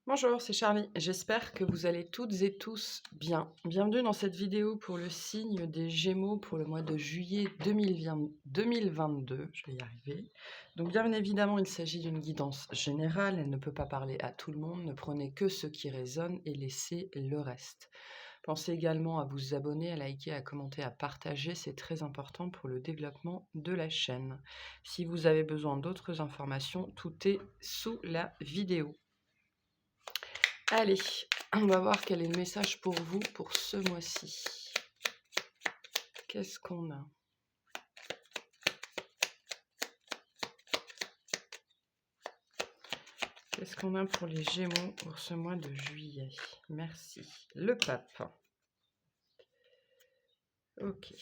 Bonjour, c'est Charlie. J'espère que vous allez toutes et tous bien. Bienvenue dans cette vidéo pour le signe des Gémeaux pour le mois de juillet 2022. Je vais y arriver. Donc bien évidemment, il s'agit d'une guidance générale. Elle ne peut pas parler à tout le monde. Ne prenez que ce qui résonne et laissez le reste. Pensez également à vous abonner, à liker, à commenter, à partager. C'est très important pour le développement de la chaîne. Si vous avez besoin d'autres informations, tout est sous la vidéo. Allez, on va voir quel est le message pour vous pour ce mois-ci. Qu'est-ce qu'on a? Qu'est-ce qu'on a pour les Gémeaux pour ce mois de juillet? Merci. Le pape. Ok.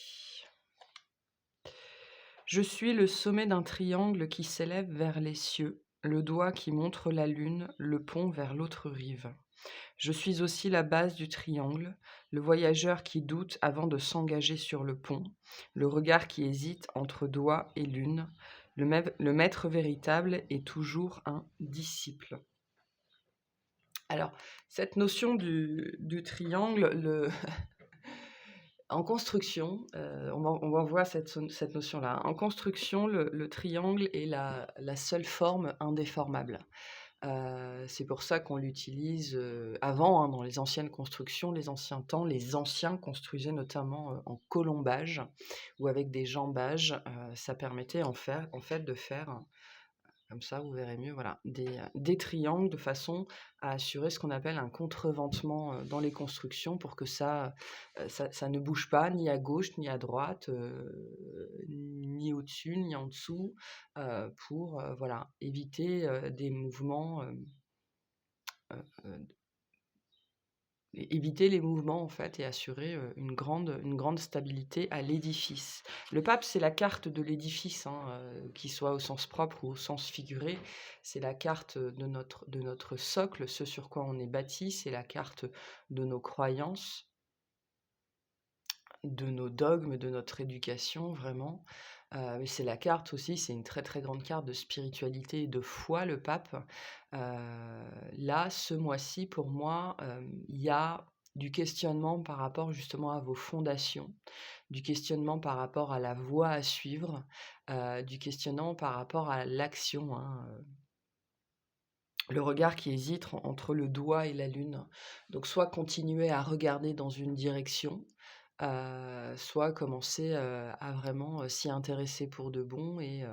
Je suis le sommet d'un triangle qui s'élève vers les cieux, le doigt qui montre la lune, le pont vers l'autre rive. Je suis aussi la base du triangle, le voyageur qui doute avant de s'engager sur le pont, le regard qui hésite entre doigt et lune. Le maître véritable est toujours un disciple. Alors, cette notion du triangle, en construction, on voit cette notion-là. En construction, le triangle est la seule forme indéformable. C'est pour ça qu'on l'utilise avant, dans les anciennes constructions, les anciens temps. Les anciens construisaient notamment en colombage ou avec des jambages. Ça permettait en fait de faire, comme ça vous verrez mieux, voilà, des triangles de façon à assurer ce qu'on appelle un contreventement dans les constructions pour que ça ne bouge pas ni à gauche ni à droite, ni au-dessus ni en dessous, pour voilà, éviter des mouvements, éviter les mouvements en fait et assurer une grande stabilité à l'édifice. Le pape, c'est la carte de l'édifice, qu'il soit au sens propre ou au sens figuré. C'est la carte de notre socle, ce sur quoi on est bâti. C'est la carte de nos croyances, de nos dogmes, de notre éducation, vraiment. Mais c'est la carte aussi, c'est une très très grande carte de spiritualité et de foi, le pape. Là, ce mois-ci, pour moi, il y a du questionnement par rapport justement à vos fondations, du questionnement par rapport à la voie à suivre, du questionnement par rapport à l'action, le regard qui hésite entre le doigt et la lune. Donc soit continuer à regarder dans une direction, soit commencer, à vraiment, s'y intéresser pour de bon et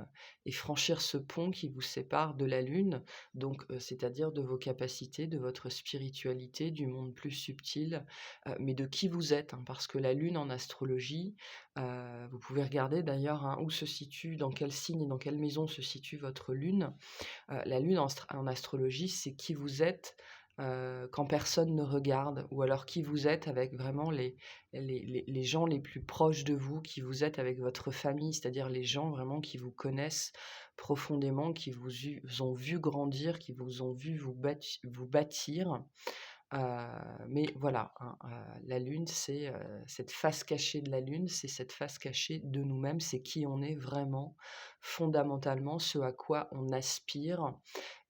franchir ce pont qui vous sépare de la lune, donc c'est-à-dire de vos capacités, de votre spiritualité, du monde plus subtil, mais de qui vous êtes, parce que la lune en astrologie, vous pouvez regarder d'ailleurs, où se situe, dans quel signe et dans quelle maison se situe votre lune. La lune en astrologie, c'est qui vous êtes, quand personne ne regarde, ou alors qui vous êtes avec vraiment les gens les plus proches de vous, qui vous êtes avec votre famille, c'est-à-dire les gens vraiment qui vous connaissent profondément, qui vous ont vu grandir, qui vous ont vu vous bâtir. Mais voilà, la lune, c'est, cette face cachée de la lune, c'est cette face cachée de nous-mêmes, c'est qui on est vraiment, fondamentalement, ce à quoi on aspire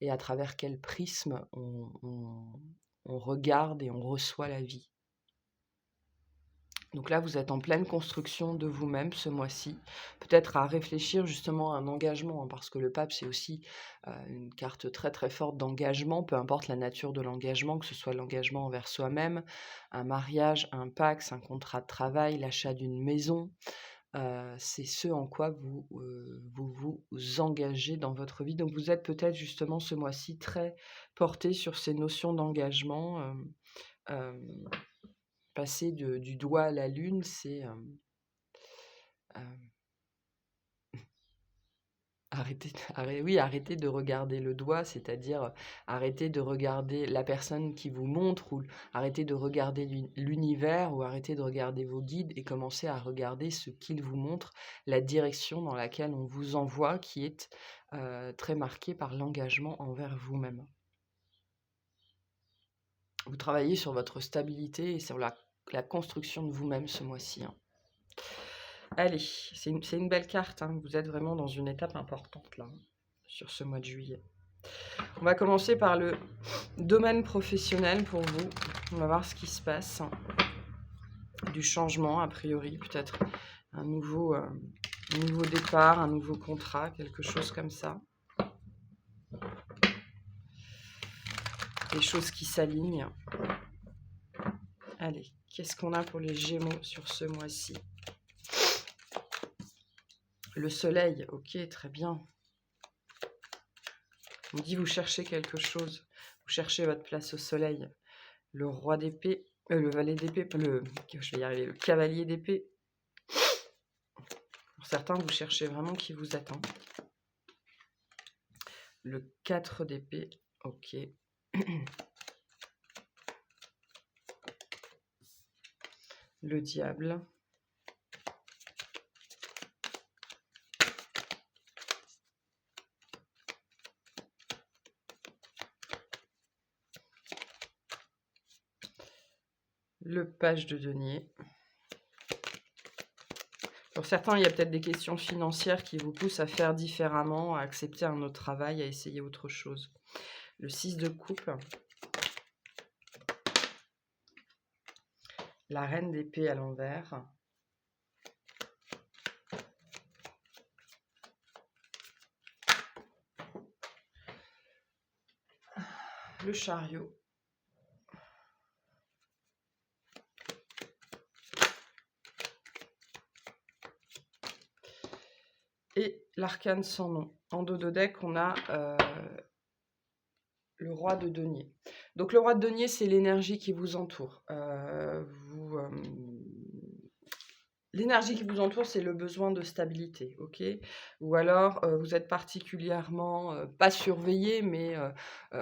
et à travers quel prisme on regarde et on reçoit la vie. Donc là, vous êtes en pleine construction de vous-même ce mois-ci. Peut-être à réfléchir justement à un engagement, parce que le pape, c'est aussi une carte très très forte d'engagement, peu importe la nature de l'engagement, que ce soit l'engagement envers soi-même, un mariage, un pax, un contrat de travail, l'achat d'une maison. C'est ce en quoi vous engagez dans votre vie. Donc vous êtes peut-être justement ce mois-ci très porté sur ces notions d'engagement. Euh, Passer du doigt à la lune, c'est arrêter de regarder le doigt, c'est-à-dire arrêter de regarder la personne qui vous montre, ou arrêter de regarder l'univers, ou arrêter de regarder vos guides et commencer à regarder ce qu'ils vous montrent, la direction dans laquelle on vous envoie, qui est très marquée par l'engagement envers vous-même. Vous travaillez sur votre stabilité et sur la construction de vous-même ce mois-ci. Allez, c'est une belle carte, Vous êtes vraiment dans une étape importante là, sur ce mois de juillet. On va commencer par le domaine professionnel pour vous. On va voir ce qui se passe. Du changement, a priori, peut-être un nouveau départ, un nouveau contrat, quelque chose comme ça. Des choses qui s'alignent. Allez, qu'est-ce qu'on a pour les Gémeaux sur ce mois-ci? Le soleil, ok, très bien. On dit vous cherchez quelque chose, vous cherchez votre place au soleil. Le roi d'épée, le valet d'épée, je vais y arriver, le cavalier d'épée. Pour certains, vous cherchez vraiment qui vous attend. Le 4 d'épée, ok. Le diable. Le page de denier. Pour certains, il y a peut-être des questions financières qui vous poussent à faire différemment, à accepter un autre travail, à essayer autre chose. Le 6 de coupe. La reine d'épée à l'envers. Le chariot. Et l'arcane sans nom. En dos de deck, on a le roi de denier. Donc le roi de denier, c'est l'énergie qui vous entoure. L'énergie qui vous entoure, c'est le besoin de stabilité, ok? Ou alors, vous êtes particulièrement, pas surveillé, mais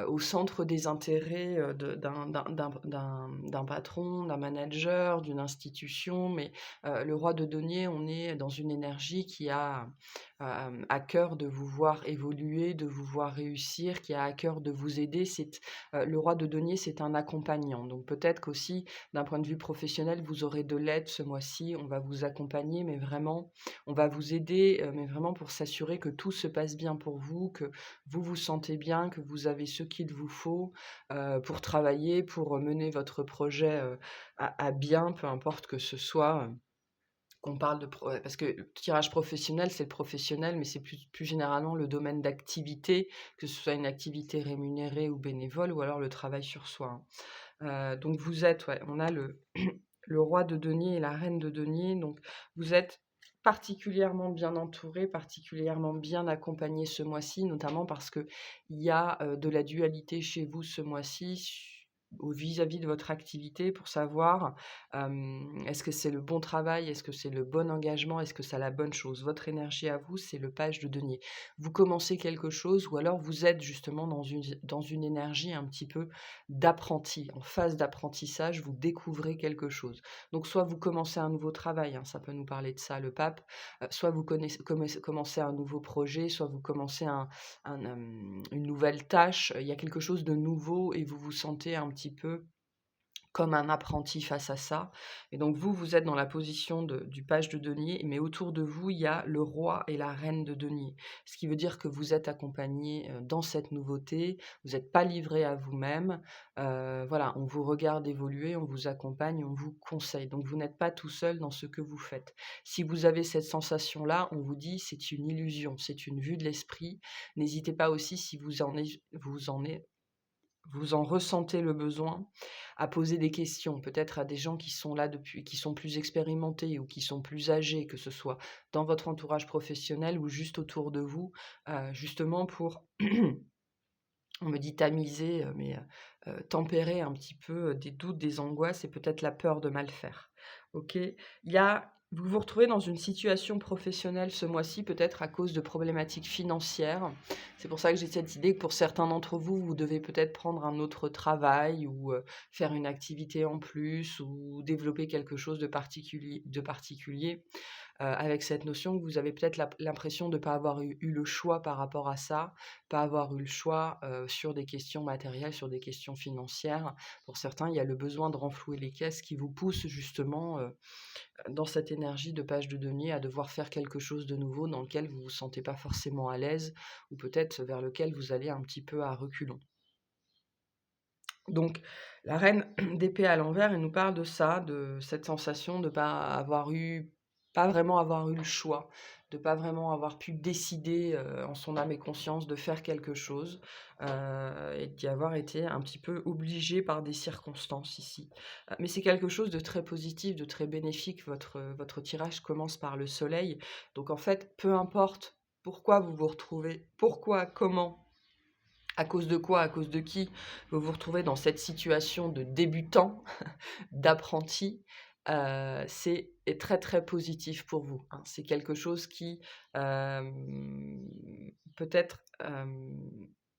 au centre des intérêts d'un patron, d'un manager, d'une institution. Mais le roi de denier, on est dans une énergie qui a à cœur de vous voir évoluer, de vous voir réussir, qui a à cœur de vous aider. Le roi de denier, c'est un accompagnant. Donc peut-être qu'aussi, d'un point de vue professionnel, vous aurez de l'aide ce mois-ci. On va vous accompagner, mais vraiment, on va vous aider, mais vraiment pour s'assurer que tout se passe bien pour vous, que vous vous sentez bien, que vous avez ce qu'il vous faut pour travailler, pour mener votre projet à bien, peu importe que ce soit. Qu'on parle de parce que le tirage professionnel, c'est le professionnel, mais c'est plus généralement le domaine d'activité, que ce soit une activité rémunérée ou bénévole, ou alors le travail sur soi, hein. Donc vous êtes, ouais, on a le le roi de denier et la reine de denier, donc vous êtes particulièrement bien entouré, particulièrement bien accompagné ce mois-ci, notamment parce qu'il y a, de la dualité chez vous ce mois-ci au vis-à-vis de votre activité pour savoir, est-ce que c'est le bon travail? Est-ce que c'est le bon engagement? Est-ce que c'est la bonne chose? Votre énergie à vous, c'est le page de denier. Vous commencez quelque chose ou alors vous êtes justement dans une énergie un petit peu d'apprenti, en phase d'apprentissage, vous découvrez quelque chose. Donc soit vous commencez un nouveau travail, hein, ça peut nous parler de ça le pape, soit vous commencez un nouveau projet, soit vous commencez une nouvelle tâche, il y a quelque chose de nouveau et vous vous sentez un petit peu comme un apprenti face à ça. Et donc vous, vous êtes dans la position du page de denier, mais autour de vous, il y a le roi et la reine de denier. Ce qui veut dire que vous êtes accompagné dans cette nouveauté, vous n'êtes pas livré à vous-même. Voilà, on vous regarde évoluer, on vous accompagne, on vous conseille. Donc vous n'êtes pas tout seul dans ce que vous faites. Si vous avez cette sensation-là, on vous dit c'est une illusion, c'est une vue de l'esprit. N'hésitez pas aussi, si vous en ressentez le besoin, à poser des questions, peut-être à des gens qui sont là depuis, qui sont plus expérimentés ou qui sont plus âgés, que ce soit dans votre entourage professionnel ou juste autour de vous, justement pour, on me dit tamiser, mais tempérer un petit peu des doutes, des angoisses et peut-être la peur de mal faire. Ok? Vous vous retrouvez dans une situation professionnelle ce mois-ci, peut-être à cause de problématiques financières. C'est pour ça que j'ai cette idée que pour certains d'entre vous, vous devez peut-être prendre un autre travail ou faire une activité en plus ou développer quelque chose de particulier. avec cette notion que vous avez peut-être l'impression de ne pas avoir eu le choix par rapport à ça, pas avoir eu le choix, sur des questions matérielles, sur des questions financières. Pour certains, il y a le besoin de renflouer les caisses qui vous pousse justement, dans cette énergie de page de denier à devoir faire quelque chose de nouveau dans lequel vous vous sentez pas forcément à l'aise ou peut-être vers lequel vous allez un petit peu à reculons. Donc la reine d'épée à l'envers, elle nous parle de ça, de cette sensation de pas vraiment avoir eu le choix, de pas vraiment avoir pu décider, en son âme et conscience de faire quelque chose, et d'y avoir été un petit peu obligé par des circonstances ici. Mais c'est quelque chose de très positif, de très bénéfique. Votre tirage commence par le soleil. Donc en fait, peu importe pourquoi vous vous retrouvez, pourquoi, comment, à cause de quoi, à cause de qui vous vous retrouvez dans cette situation de débutant, d'apprenti, est très, très positif pour vous, hein. C'est quelque chose qui, peut-être,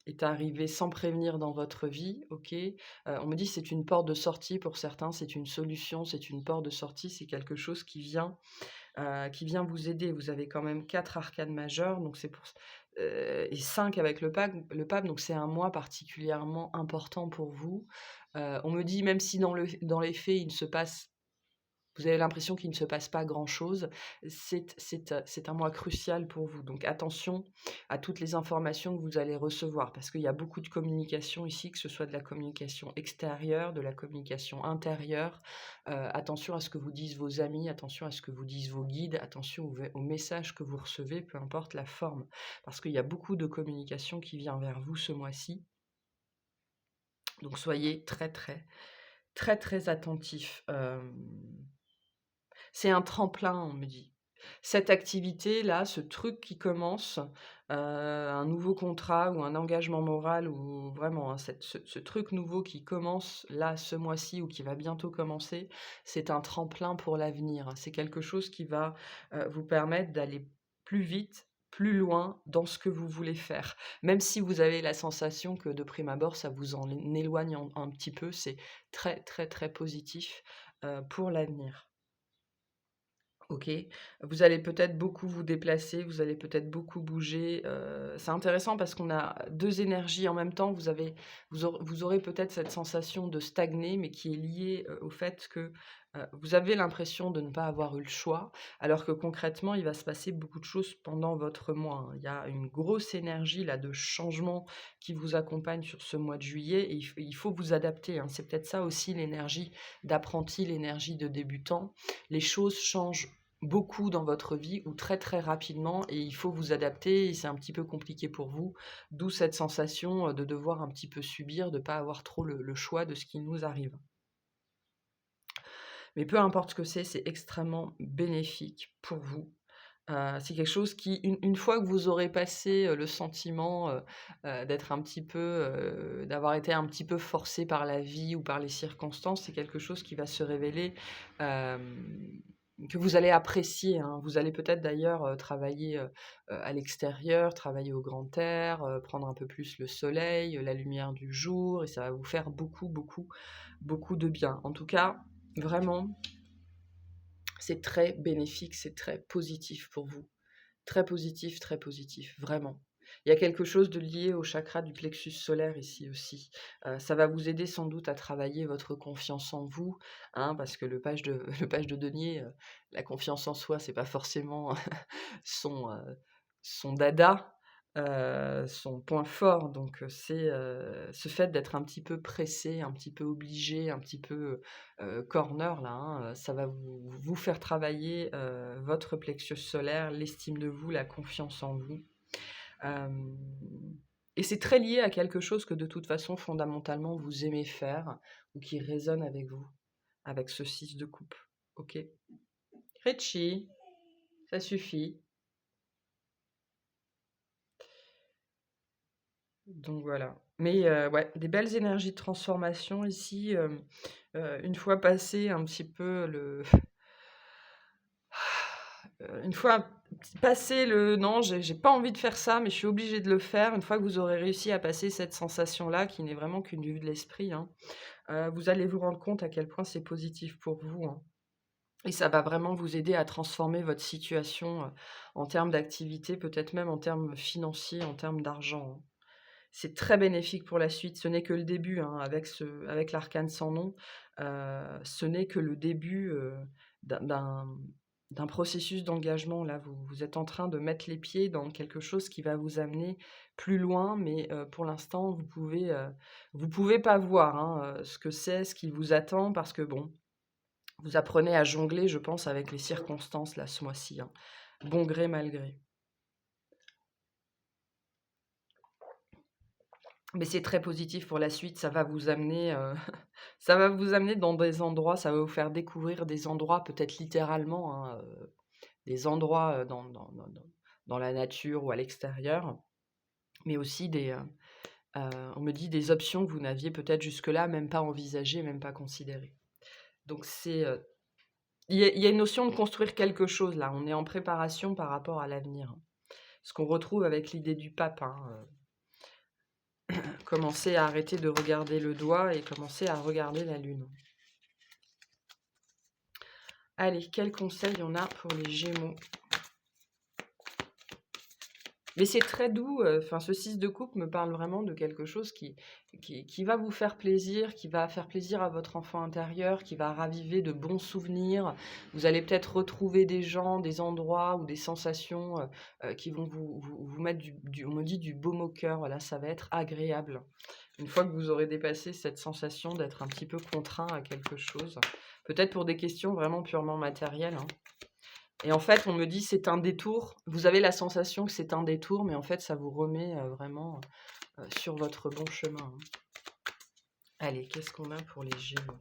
est arrivé sans prévenir dans votre vie, OK? On me dit: «C'est une porte de sortie» pour certains, c'est une solution, c'est une porte de sortie, c'est quelque chose qui vient vous aider. Vous avez quand même 4 arcanes majeures, donc c'est pour ç et 5 avec le pape, donc c'est un mois particulièrement important pour vous. On me dit même si dans les faits, il ne se passe vous avez l'impression qu'il ne se passe pas grand-chose, c'est un mois crucial pour vous. Donc attention à toutes les informations que vous allez recevoir, parce qu'il y a beaucoup de communication ici, que ce soit de la communication extérieure, de la communication intérieure. Attention à ce que vous disent vos amis, attention à ce que vous disent vos guides, attention aux messages que vous recevez, peu importe la forme, parce qu'il y a beaucoup de communication qui vient vers vous ce mois-ci. Donc soyez très, très, très, très attentifs. C'est un tremplin, on me dit. Cette activité-là, ce truc qui commence, un nouveau contrat ou un engagement moral ou vraiment, hein, ce truc nouveau qui commence là, ce mois-ci ou qui va bientôt commencer, c'est un tremplin pour l'avenir. C'est quelque chose qui va, vous permettre d'aller plus vite, plus loin dans ce que vous voulez faire. Même si vous avez la sensation que de prime abord, ça vous en éloigne un petit peu, c'est très, très, très positif, pour l'avenir. OK. Vous allez peut-être beaucoup vous déplacer, vous allez peut-être beaucoup bouger, c'est intéressant parce qu'on a 2 énergies en même temps. Vous aurez peut-être cette sensation de stagner, mais qui est liée, au fait que, vous avez l'impression de ne pas avoir eu le choix, alors que concrètement, il va se passer beaucoup de choses pendant votre mois, hein. Il y a une grosse énergie là de changement qui vous accompagne sur ce mois de juillet et il faut vous adapter, hein. C'est peut-être ça aussi l'énergie d'apprenti, l'énergie de débutant. Les choses changent beaucoup dans votre vie ou très, très rapidement et il faut vous adapter et c'est un petit peu compliqué pour vous. D'où cette sensation, de devoir un petit peu subir, de pas avoir trop le choix de ce qui nous arrive. Mais peu importe ce que c'est extrêmement bénéfique pour vous. C'est quelque chose qui une fois que vous aurez passé, le sentiment, d'être un petit peu, d'avoir été un petit peu forcé par la vie ou par les circonstances, c'est quelque chose qui va se révéler, hem, que vous allez apprécier, hein. Vous allez peut-être d'ailleurs, travailler, à l'extérieur, travailler au grand air, prendre un peu plus le soleil, la lumière du jour et ça va vous faire beaucoup, beaucoup, beaucoup de bien. En tout cas, vraiment, c'est très bénéfique, c'est très positif pour vous. Très positif, vraiment. Il y a quelque chose de lié au chakra du plexus solaire ici aussi. Ça va vous aider sans doute à travailler votre confiance en vous, hein, parce que le page de le page de denier, la confiance en soi, c'est pas forcément son, son dada, son point fort. Donc, c'est, ce fait d'être un petit peu pressé, un petit peu obligé, un petit peu, corner là, hein, ça va vous faire travailler, votre plexus solaire, l'estime de vous, la confiance en vous. Hem et c'est très lié à quelque chose que de toute façon, fondamentalement, vous aimez faire ou qui résonne avec vous, avec ce 6 de coupe. OK? Richie, ça suffit. Donc voilà. Mais ouais, des belles énergies de transformation ici, une fois passé un petit peu une fois passé le: «Non, j'ai pas envie de faire ça, mais je suis obligée de le faire», une fois que vous aurez réussi à passer cette sensation-là, qui n'est vraiment qu'une vue de l'esprit, hein, vous allez vous rendre compte à quel point c'est positif pour vous, hein. Et ça va vraiment vous aider à transformer votre situation, en termes d'activité, peut-être même en termes financiers, en termes d'argent, hein. C'est très bénéfique pour la suite. Ce n'est que le début, hein, avec l'arcane sans nom, ce n'est que le début, d'un d'un d'un processus d'engagement. Là, vous êtes en train de mettre les pieds dans quelque chose qui va vous amener plus loin, mais pour l'instant, vous pouvez pas voir, hein, ce que c'est, ce qui vous attend parce que bon, vous apprenez à jongler, je pense, avec les circonstances là, ce mois-ci, hein. Bon gré, mal gré. Mais c'est très positif pour la suite, ça va vous amener, ça va vous amener dans des endroits, ça va vous faire découvrir des endroits peut-être littéralement, hein, des endroits, dans la nature ou à l'extérieur, mais aussi on me dit des options que vous n'aviez peut-être jusque-là même pas envisagées, même pas considérées. Donc il y a une notion de construire quelque chose là, on est en préparation par rapport à l'avenir. Ce qu'on retrouve avec l'idée du pape, hein, commencer à arrêter de regarder le doigt et commencer à regarder la lune. Allez, quels conseils on a pour les Gémeaux? Mais c'est très doux, enfin ce 6 de coupe me parle vraiment de quelque chose qui va vous faire plaisir, qui va faire plaisir à votre enfant intérieur, qui va raviver de bons souvenirs. Vous allez peut-être retrouver des gens, des endroits ou des sensations, qui vont vous mettre on me dit du baume au cœur, voilà, ça va être agréable. Une fois que vous aurez dépassé cette sensation d'être un petit peu contraint à quelque chose, peut-être pour des questions vraiment purement matérielles, hein. Et en fait, on me dit: «C'est un détour». Vous avez la sensation que c'est un détour, mais en fait, ça vous remet, vraiment, sur votre bon chemin, hein. Allez, qu'est-ce qu'on a pour les Gémeaux?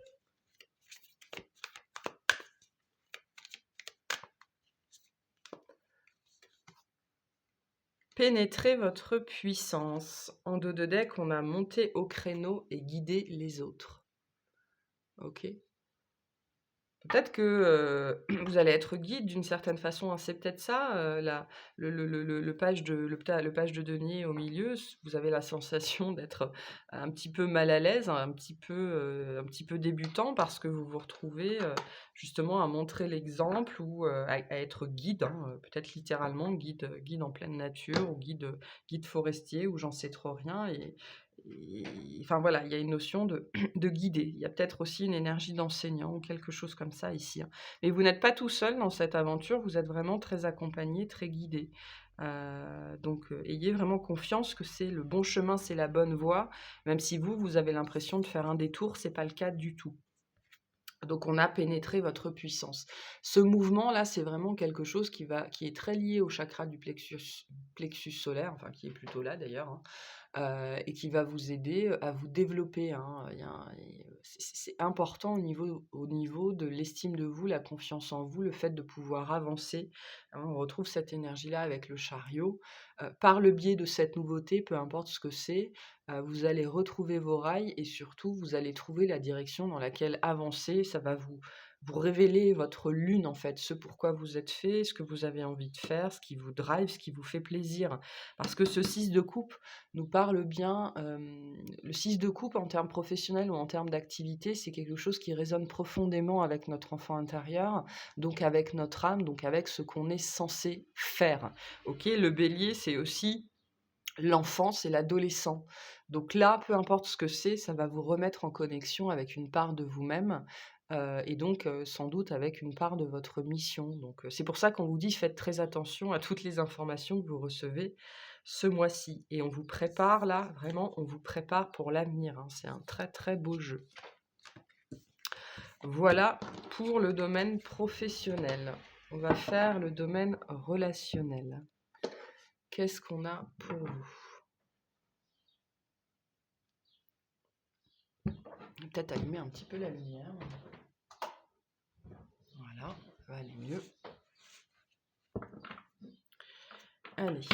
Pénétrez votre puissance. En dos de deck, on a monté au créneau et guider les autres. OK. Peut-être que, vous allez être guide d'une certaine façon, hein. C'est peut-être ça, la le page de le page de denier au milieu, vous avez la sensation d'être un petit peu mal à l'aise, un petit peu débutant parce que vous vous retrouvez, justement à montrer l'exemple ou, à être guide, hein, peut-être littéralement guide en pleine nature ou guide forestier ou j'en sais trop rien et enfin voilà, il y a une notion de de guider. Il y a peut-être aussi une énergie d'enseignant ou quelque chose comme ça ici, hein. Mais vous n'êtes pas tout seul dans cette aventure, vous êtes vraiment très accompagné, très guidé. Donc, ayez vraiment confiance que c'est le bon chemin, c'est la bonne voie, même si vous avez l'impression de faire un détour, c'est pas le cas du tout. Donc on a pénétré votre puissance. Ce mouvement-là, c'est vraiment quelque chose qui est très lié au chakra du plexus solaire, enfin qui est plutôt là d'ailleurs, hein, et qui va vous aider, à vous développer, hein. Il y a un et c'est important au niveau de l'estime de vous, la confiance en vous, le fait de pouvoir avancer, hein. On retrouve cette énergie-là avec le chariot, par le biais de cette nouveauté, peu importe ce que c'est, vous allez retrouver vos rails et surtout vous allez trouver la direction dans laquelle avancer. Ça va vous révéler votre lune en fait, ce pourquoi vous êtes fait, ce que vous avez envie de faire, ce qui vous drive, ce qui vous fait plaisir. Parce que ce 6 de coupe nous parle bien, le 6 de coupe en termes professionnels ou en termes d'activité, c'est quelque chose qui résonne profondément avec notre enfant intérieur, donc avec notre âme, donc avec ce qu'on est censé faire. OK? Le bélier, c'est aussi l'enfance et l'adolescent. Donc là, peu importe ce que c'est, ça va vous remettre en connexion avec une part de vous-même, et donc sans doute avec une part de votre mission. Donc c'est pour ça qu'on vous dit: «Faites très attention à toutes les informations que vous recevez ce mois-ci» et on vous prépare là, vraiment, on vous prépare pour l'avenir, hein. C'est un très, très beau jeu. Voilà pour le domaine professionnel. On va faire le domaine relationnel. Qu'est-ce qu'on a pour vous? Je vais peut-être allumer un petit peu la lumière. Voilà, ça va aller mieux. Allez.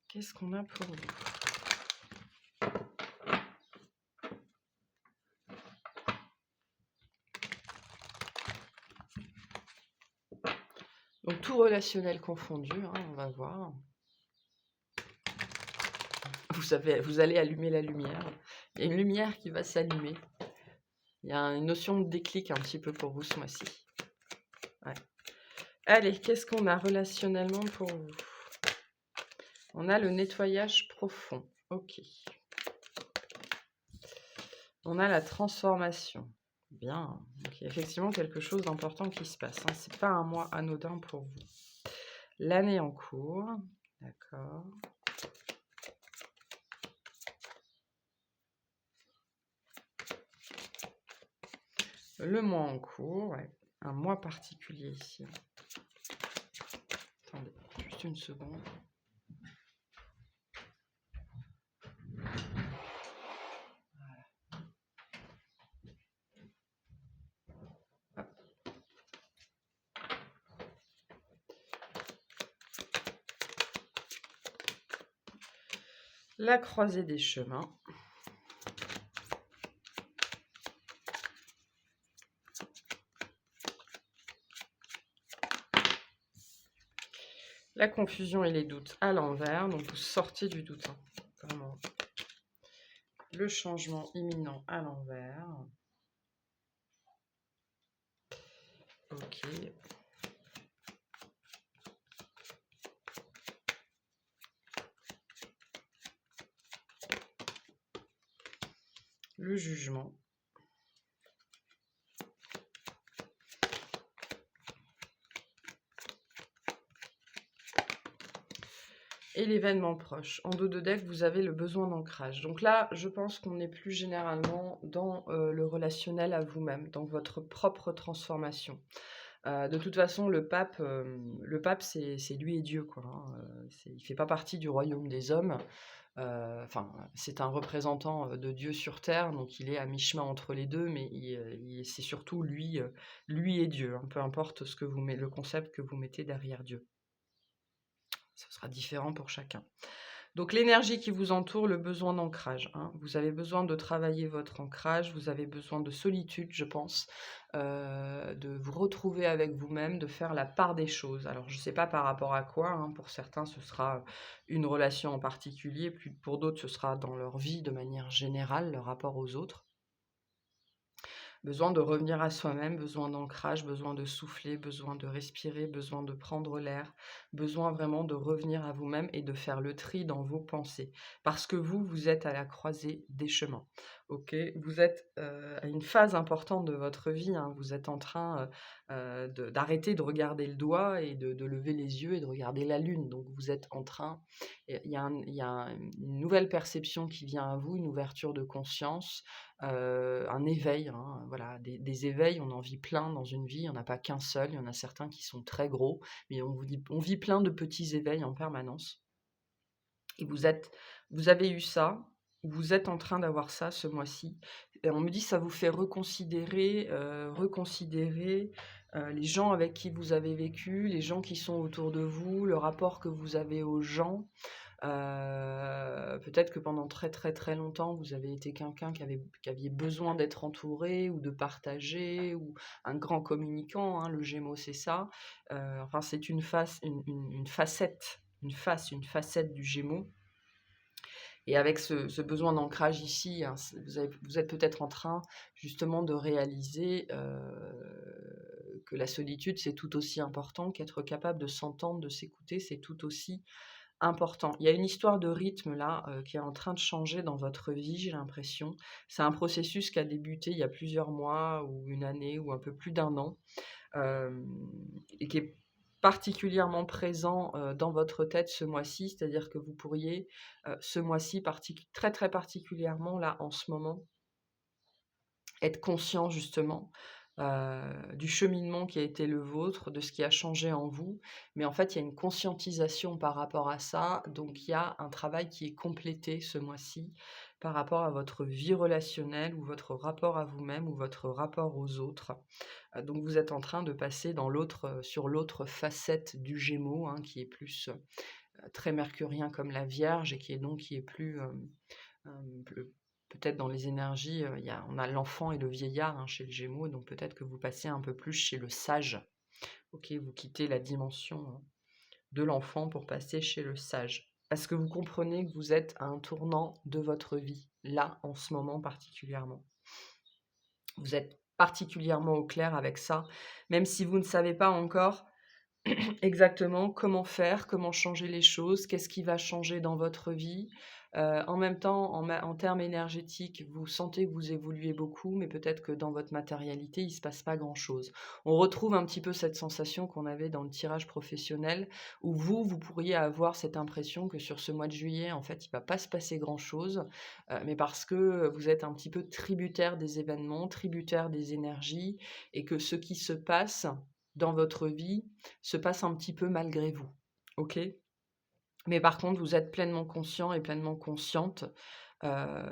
Qu'est-ce qu'on a pour vous? Donc tout relationnel confondu, hein, on va voir. Vous allez allumer la lumière. Il y a une lumière qui va s'allumer. Il y a une notion de déclic un petit peu pour vous ce mois-ci. Ouais. Allez, qu'est-ce qu'on a relationnellement pour vous? On a le nettoyage profond. Ok. On a la transformation. Bien. Donc, il y a effectivement quelque chose d'important qui se passe. Hein. Ce n'est pas un mois anodin pour vous. L'année en cours. D'accord. Le mois en cours. Ouais. Un mois particulier ici. Attendez, juste une seconde. La croisée des chemins. La confusion et les doutes à l'envers. Donc, vous sortez du doute. Hein. Vraiment. Le changement imminent à l'envers. Ok. Le jugement. Et l'événement proche. En dos de deck, vous avez le besoin d'ancrage. Donc là, je pense qu'on est plus généralement dans le relationnel à vous-même, dans votre propre transformation. De toute façon, le pape, c'est lui et Dieu, quoi. Hein. Il ne fait pas partie du royaume des hommes. Enfin, c'est un représentant de Dieu sur terre, donc il est à mi-chemin entre les deux, mais c'est surtout lui et Dieu. Hein. Peu importe ce que vous mettez, le concept que vous mettez derrière Dieu. Ce sera différent pour chacun. Donc l'énergie qui vous entoure, le besoin d'ancrage. Hein. Vous avez besoin de travailler votre ancrage, vous avez besoin de solitude, je pense, de vous retrouver avec vous-même, de faire la part des choses. Alors je ne sais pas par rapport à quoi, hein. Pour certains ce sera une relation en particulier, puis pour d'autres ce sera dans leur vie de manière générale, leur rapport aux autres. Besoin de revenir à soi-même, besoin d'ancrage, besoin de souffler, besoin de respirer, besoin de prendre l'air, besoin vraiment de revenir à vous-même et de faire le tri dans vos pensées. Parce que vous êtes à la croisée des chemins. Ok, vous êtes à une phase importante de votre vie. Hein. Vous êtes en train d'arrêter de regarder le doigt et de lever les yeux et de regarder la lune. Donc vous êtes en train. Il y a une nouvelle perception qui vient à vous, une ouverture de conscience. Un éveil, hein, voilà, des éveils, on en vit plein dans une vie, il n'y en a pas qu'un seul, il y en a certains qui sont très gros, mais on vit plein de petits éveils en permanence. Et vous avez eu ça, vous êtes en train d'avoir ça ce mois-ci. Et on me dit ça vous fait reconsidérer les gens avec qui vous avez vécu, les gens qui sont autour de vous, le rapport que vous avez aux gens. Peut-être que pendant très, très, très longtemps, vous avez été quelqu'un qui aviez besoin d'être entouré ou de partager ou un grand communicant, hein, le Gémeaux, c'est ça. Enfin, c'est une facette du Gémeaux. Et avec ce besoin d'ancrage ici, hein, vous êtes peut-être en train justement de réaliser que la solitude, c'est tout aussi important, qu'être capable de s'entendre, de s'écouter, c'est tout aussi important. Il y a une histoire de rythme là qui est en train de changer dans votre vie, j'ai l'impression. C'est un processus qui a débuté il y a plusieurs mois ou une année ou un peu plus d'un an et qui est particulièrement présent dans votre tête ce mois-ci, c'est-à-dire que vous pourriez ce mois-ci très très particulièrement là en ce moment être conscient justement du cheminement qui a été le vôtre, de ce qui a changé en vous. Mais en fait, il y a une conscientisation par rapport à ça. Donc, il y a un travail qui est complété ce mois-ci par rapport à votre vie relationnelle ou votre rapport à vous-même ou votre rapport aux autres. Donc, vous êtes en train de passer sur l'autre facette du Gémeaux, hein, qui est plus très mercurien comme la Vierge et qui est plus peut-être dans les énergies, on a l'enfant et le vieillard, hein, chez le Gémeaux, donc peut-être que vous passez un peu plus chez le sage. Ok, vous quittez la dimension de l'enfant pour passer chez le sage. Est-ce que vous comprenez que vous êtes à un tournant de votre vie, là, en ce moment particulièrement? Vous êtes particulièrement au clair avec ça, même si vous ne savez pas encore exactement comment faire, comment changer les choses, qu'est-ce qui va changer dans votre vie. En même temps, en termes énergétiques, vous sentez que vous évoluez beaucoup, mais peut-être que dans votre matérialité, il ne se passe pas grand-chose. On retrouve un petit peu cette sensation qu'on avait dans le tirage professionnel, où vous pourriez avoir cette impression que sur ce mois de juillet, en fait, il ne va pas se passer grand-chose, mais parce que vous êtes un petit peu tributaire des événements, tributaire des énergies, et que ce qui se passe dans votre vie se passe un petit peu malgré vous, OK? Mais par contre, vous êtes pleinement conscient et pleinement consciente,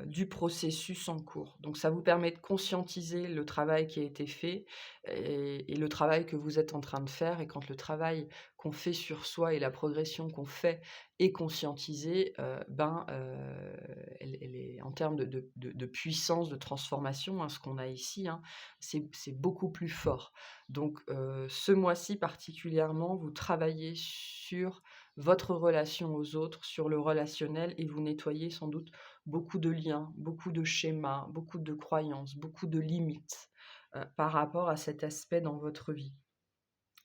du processus en cours. Donc ça vous permet de conscientiser le travail qui a été fait et le travail que vous êtes en train de faire et quand le travail qu'on fait sur soi et la progression qu'on fait est conscientisée, elle est en termes de puissance, de transformation, hein, ce qu'on a ici, hein, c'est beaucoup plus fort. Donc ce mois-ci particulièrement, vous travaillez sur votre relation aux autres, sur le relationnel et vous nettoyez sans doute beaucoup de liens, beaucoup de schémas, beaucoup de croyances, beaucoup de limites, par rapport à cet aspect dans votre vie.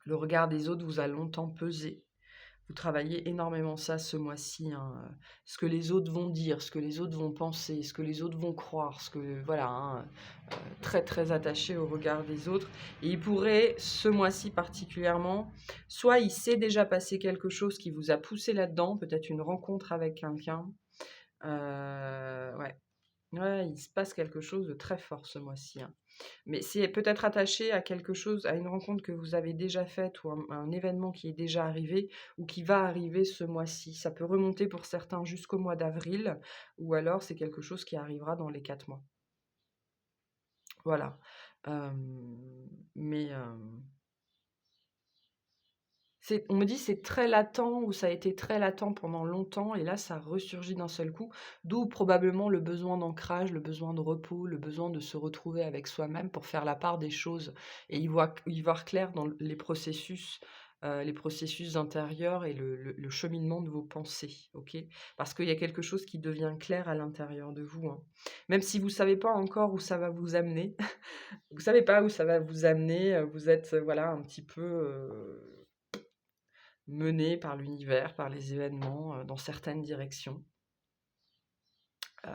Le regard des autres vous a longtemps pesé. Vous travaillez énormément ça ce mois-ci, hein, ce que les autres vont dire, ce que les autres vont penser, ce que les autres vont croire, ce que voilà, hein, très, très attaché au regard des autres et il pourrait, ce mois-ci particulièrement, soit il s'est déjà passé quelque chose qui vous a poussé là-dedans, peut-être une rencontre avec quelqu'un, ouais. Ouais, il se passe quelque chose de très fort ce mois-ci, hein. Mais c'est peut-être attaché à quelque chose, à une rencontre que vous avez déjà faite ou un événement qui est déjà arrivé ou qui va arriver ce mois-ci. Ça peut remonter pour certains jusqu'au mois d'avril ou alors c'est quelque chose qui arrivera dans les 4 mois. Voilà. Mais on me dit c'est très latent ou ça a été très latent pendant longtemps et là ça ressurgit d'un seul coup, d'où probablement le besoin d'ancrage, le besoin de repos, le besoin de se retrouver avec soi-même pour faire la part des choses et y voir clair dans les processus intérieurs et le cheminement de vos pensées, OK? Parce qu'il y a quelque chose qui devient clair à l'intérieur de vous, hein. Même si vous savez pas encore où ça va vous amener, vous savez pas où ça va vous amener, vous êtes, voilà un petit peu, mené par l'univers, par les événements, dans certaines directions. Heu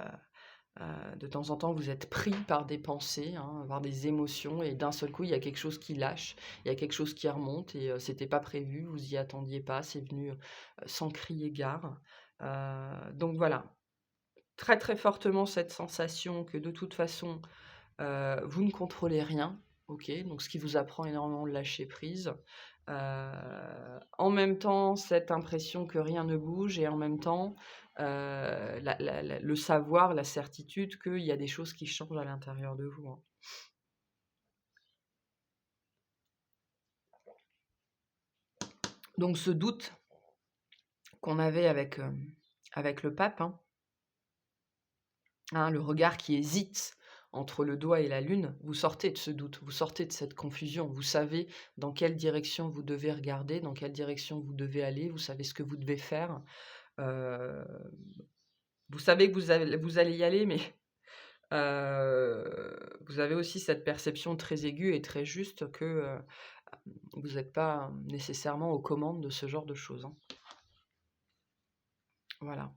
de temps en temps, vous êtes pris par des pensées, hein, par des émotions et d'un seul coup, il y a quelque chose qui lâche, il y a quelque chose qui remonte et c'était pas prévu, vous y attendiez pas, c'est venu, sans crier gare. Donc voilà, très, très fortement cette sensation que de toute façon, vous ne contrôlez rien, OK? Donc ce qui vous apprend énormément de lâcher prise. En même temps, cette impression que rien ne bouge et en même temps, le savoir, la certitude qu'il y a des choses qui changent à l'intérieur de vous, hein. Donc ce doute qu'on avait avec le pape, hein, le regard qui hésite entre le doigt et la lune, vous sortez de ce doute, vous sortez de cette confusion, vous savez dans quelle direction vous devez regarder, dans quelle direction vous devez aller, vous savez ce que vous devez faire. Heu, vous savez que vous allez y aller, mais vous avez aussi cette perception très aiguë et très juste que, vous n'êtes pas nécessairement aux commandes de ce genre de choses, hein. Voilà.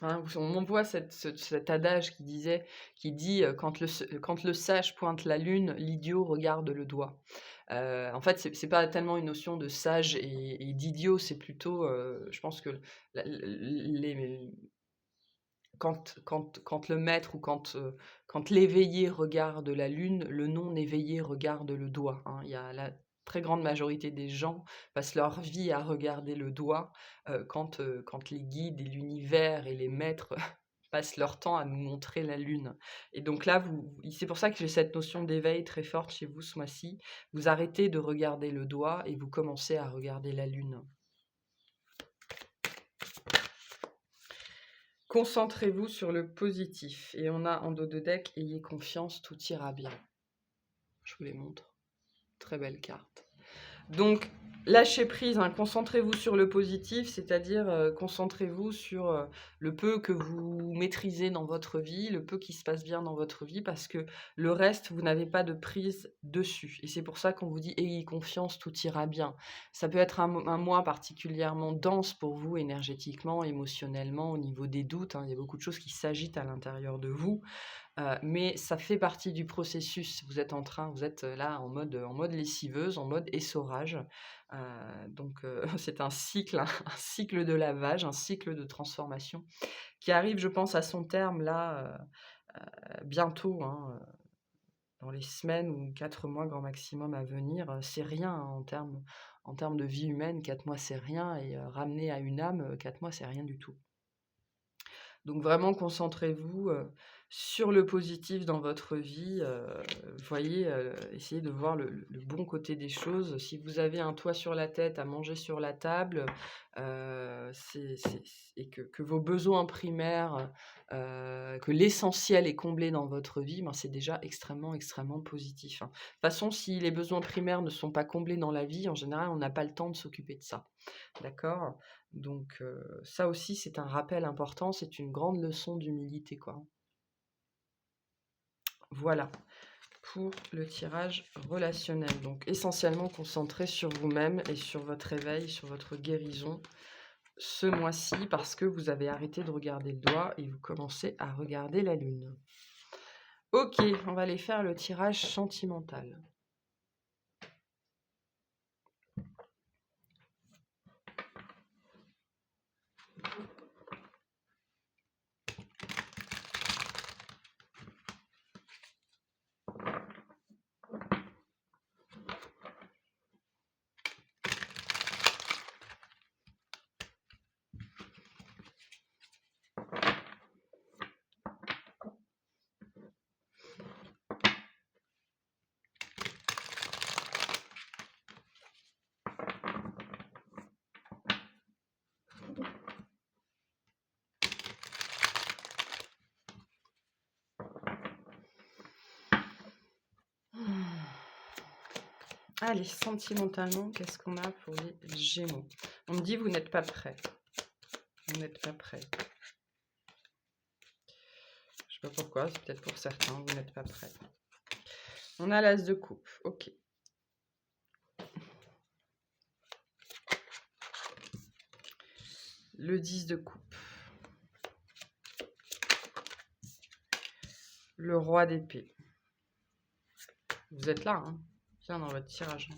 Hein, on m'envoie cet adage qui dit, «Quand le sage pointe la lune, l'idiot regarde le doigt». En fait, c'est pas tellement une notion de sage et d'idiot, c'est plutôt, je pense que la les quand le maître ou quand l'éveillé regarde la lune, le non éveillé regarde le doigt, hein. Il y a la très grande majorité des gens passent leur vie à regarder le doigt, quand les guides et l'univers et les maîtres passent leur temps à nous montrer la lune et donc là, c'est pour ça que j'ai cette notion d'éveil très forte chez vous ce mois-ci. Vous arrêtez de regarder le doigt et vous commencez à regarder la lune. Concentrez-vous sur le positif. Et on a en dos de deck, ayez confiance, tout ira bien. Je vous les montre. Très belle carte. Donc, lâchez prise, hein, concentrez-vous sur le positif, c'est-à-dire concentrez-vous sur le peu que vous maîtrisez dans votre vie, le peu qui se passe bien dans votre vie, parce que le reste, vous n'avez pas de prise dessus. Et c'est pour ça qu'on vous dit ayez confiance, tout ira bien. Ça peut être un mois particulièrement dense pour vous énergétiquement, émotionnellement, au niveau des doutes, hein. Il y a beaucoup de choses qui s'agitent à l'intérieur de vous. Mais ça fait partie du processus. Vous êtes là en mode lessiveuse, en mode essorage. Donc c'est un cycle, un cycle de lavage, un cycle de transformation qui arrive, je pense, à son terme là, bientôt, hein, dans les semaines ou 4 mois grand maximum à venir. C'est rien, hein, en termes de vie humaine, 4 mois, c'est rien et ramené à une âme, 4 mois, c'est rien du tout. Donc vraiment concentrez-vous, sur le positif dans votre vie, voyez, essayez de voir le bon côté des choses. Si vous avez un toit sur la tête, à manger sur la table, c'est et que vos besoins primaires, que l'essentiel est comblé dans votre vie, ben, c'est déjà extrêmement, extrêmement positif, hein. De toute façon, si les besoins primaires ne sont pas comblés dans la vie, en général, on n'a pas le temps de s'occuper de ça. D'accord? Donc ça aussi, c'est un rappel important, c'est une grande leçon d'humilité, quoi. Voilà, pour le tirage relationnel. Donc essentiellement concentré sur vous-même et sur votre éveil, sur votre guérison ce mois-ci, parce que vous avez arrêté de regarder le doigt et vous commencez à regarder la lune. Ok, on va aller faire le tirage sentimental. Allez, sentimentalement, qu'est-ce qu'on a pour les Gémeaux? On me dit vous n'êtes pas prêts. Vous n'êtes pas prêts. Je sais pas pourquoi, c'est peut-être pour certains, vous n'êtes pas prêts. On a l'as de coupe, ok. Le 10 de coupe. Le roi d'épée. Vous êtes là, hein, bien dans votre tirage.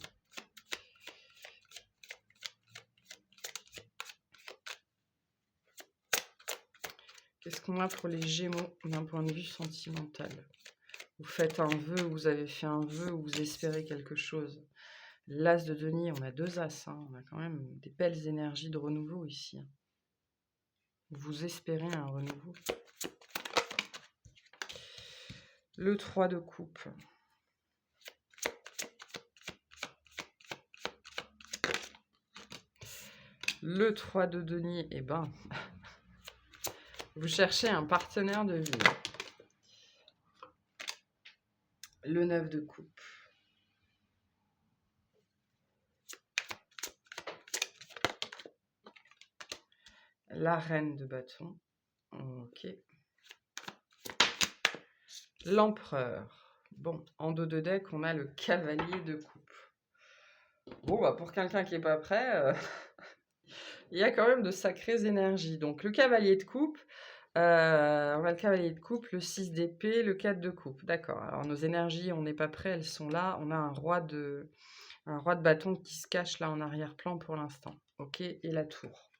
Qu'est-ce qu'on a pour les Gémeaux d'un point de vue sentimental? Vous faites un vœu, vous avez fait un vœu, vous espérez quelque chose. L'as de denier, on a 2 as, hein, on a quand même des belles énergies de renouveau ici, hein. Vous espérez un renouveau. Le 3 de coupe. Le 3 de denier, eh ben, vous cherchez un partenaire de vie. Le 9 de coupe. La reine de bâton. Ok. L'empereur. Bon, en dos de deck, on a le cavalier de coupe. Bon, bah pour quelqu'un qui n'est pas prêt, il y a quand même de sacrées énergies. Donc le cavalier de coupe, on a le cavalier de coupe, le 6 d'épée, le 4 de coupe. D'accord, alors nos énergies, on n'est pas prêt, elles sont là. On a un roi de bâton qui se cache là en arrière-plan pour l'instant. Ok, et la tour.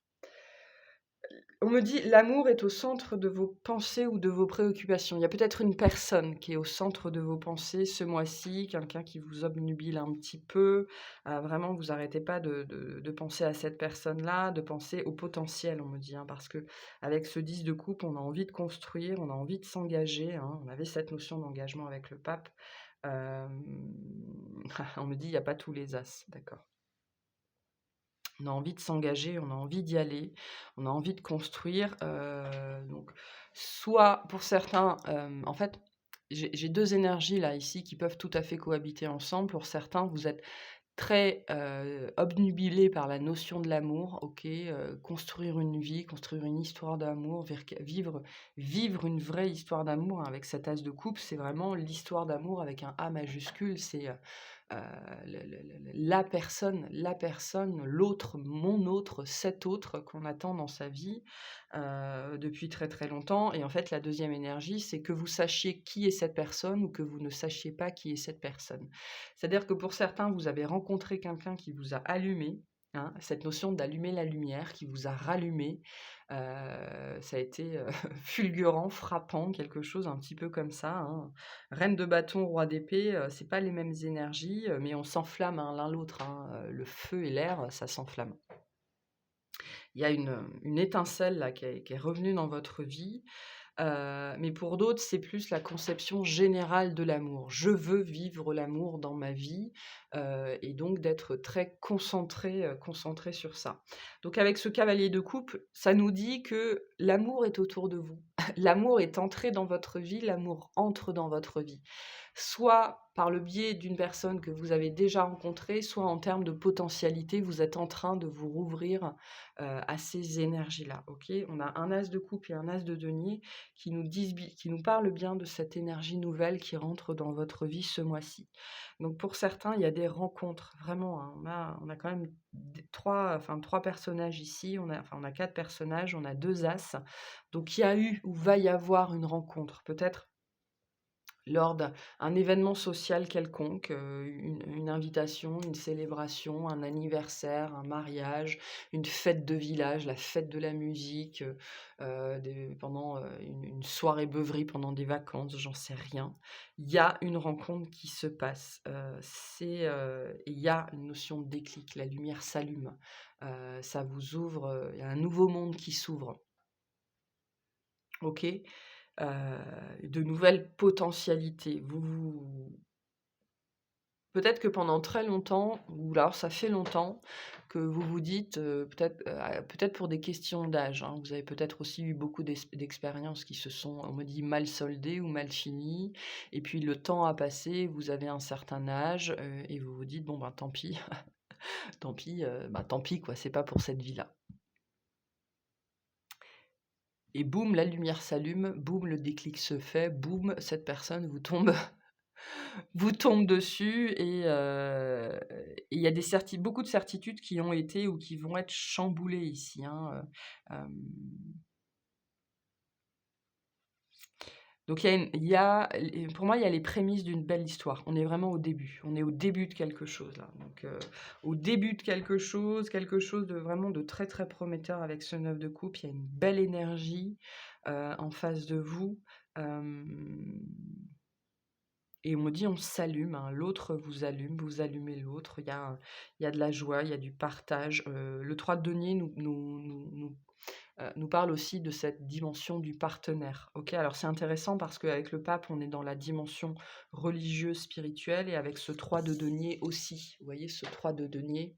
On me dit l'amour est au centre de vos pensées ou de vos préoccupations. Il y a peut-être une personne qui est au centre de vos pensées ce mois-ci, quelqu'un qui vous obnubile un petit peu. Vraiment, vous arrêtez pas de penser à cette personne-là, de penser au potentiel, on me dit, hein, parce que avec ce 10 de coupe, on a envie de construire, on a envie de s'engager, hein. On avait cette notion d'engagement avec le pape. On me dit il n'y a pas tous les as, d'accord. On a envie de s'engager, on a envie d'y aller, on a envie de construire, donc soit pour certains, en fait, j'ai 2 énergies là, ici, qui peuvent tout à fait cohabiter ensemble. Pour certains, vous êtes très, obnubilés par la notion de l'amour, OK, construire une vie, construire une histoire d'amour, vivre une vraie histoire d'amour, hein, avec cet as de coupe, c'est vraiment l'histoire d'amour avec un A majuscule. C'est, la personne, l'autre, mon autre, cet autre qu'on attend dans sa vie, depuis très, très longtemps. Et en fait, la deuxième énergie, c'est que vous sachiez qui est cette personne ou que vous ne sachiez pas qui est cette personne. C'est-à-dire que pour certains, vous avez rencontré quelqu'un qui vous a allumé, hein, cette notion d'allumer la lumière, qui vous a rallumé. Ça a été, fulgurant, frappant, quelque chose un petit peu comme ça, hein. Reine de bâton, roi d'épée, c'est pas les mêmes énergies, mais on s'enflamme, hein, l'un l'autre, hein, le feu et l'air, ça s'enflamme. Il y a une étincelle là qui est revenue dans votre vie. Mais pour d'autres, c'est plus la conception générale de l'amour. Je veux vivre l'amour dans ma vie, et donc d'être très concentré sur ça. Donc avec ce cavalier de coupe, ça nous dit que l'amour est autour de vous. L'amour est entré dans votre vie, l'amour entre dans votre vie. Soit par le biais d'une personne que vous avez déjà rencontrée, soit en termes de potentialité, vous êtes en train de vous rouvrir, à ces énergies-là, OK? On a un as de coupe et un as de denier qui nous parlent bien de cette énergie nouvelle qui rentre dans votre vie ce mois-ci. Donc pour certains, il y a des rencontres, vraiment, hein. On a quand même 3 personnages ici, on a 4 personnages, on a 2 as. Donc il y a eu ou va y avoir une rencontre, peut-être lors d'un événement social quelconque, une invitation, une célébration, un anniversaire, un mariage, une fête de village, la fête de la musique, pendant, une soirée beuverie pendant des vacances, j'en sais rien. Il y a une rencontre qui se passe, il y a une notion de déclic, la lumière s'allume, ça vous ouvre, il y a un nouveau monde qui s'ouvre, OK? De nouvelles potentialités. Peut-être que pendant très longtemps, ou alors ça fait longtemps que vous vous dites, peut-être pour des questions d'âge, hein, vous avez peut-être aussi eu beaucoup d'expériences qui se sont, on me dit, mal soldées ou mal finies, et puis le temps a passé, vous avez un certain âge, et vous vous dites: «Bon, ben, tant pis, tant pis, tant pis quoi, c'est pas pour cette vie-là». Et boum, la lumière s'allume, boum, le déclic se fait, boum, cette personne vous tombe dessus, et il y a beaucoup de certitudes qui ont été ou qui vont être chamboulées ici, hein, hem, donc il y a les pour moi, il y a les prémices d'une belle histoire. On est vraiment au début. On est au début de quelque chose là, donc au début de quelque chose de vraiment de très, très prometteur avec ce 9 de coupe. Il y a une belle énergie, en face de vous, hem et on me dit: «On s'allume», hein, l'autre vous allume, vous allumez l'autre. Il y a de la joie, il y a du partage. Le 3 de denier nous parle aussi de cette dimension du partenaire. OK, alors c'est intéressant parce qu'avec le pape, on est dans la dimension religieuse, spirituelle, et avec ce 3 de denier aussi. Vous voyez ce 3 de denier?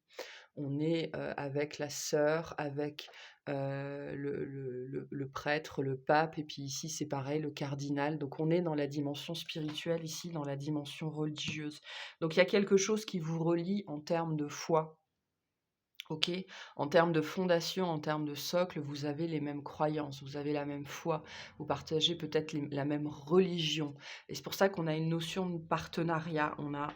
On est, avec la sœur, avec, le prêtre, le pape, et puis ici c'est pareil, le cardinal. Donc on est dans la dimension spirituelle ici, dans la dimension religieuse. Donc il y a quelque chose qui vous relie en termes de foi, OK? En termes de fondation, en termes de socle, vous avez les mêmes croyances, vous avez la même foi, vous partagez peut-être la même religion, et c'est pour ça qu'on a une notion de partenariat. On a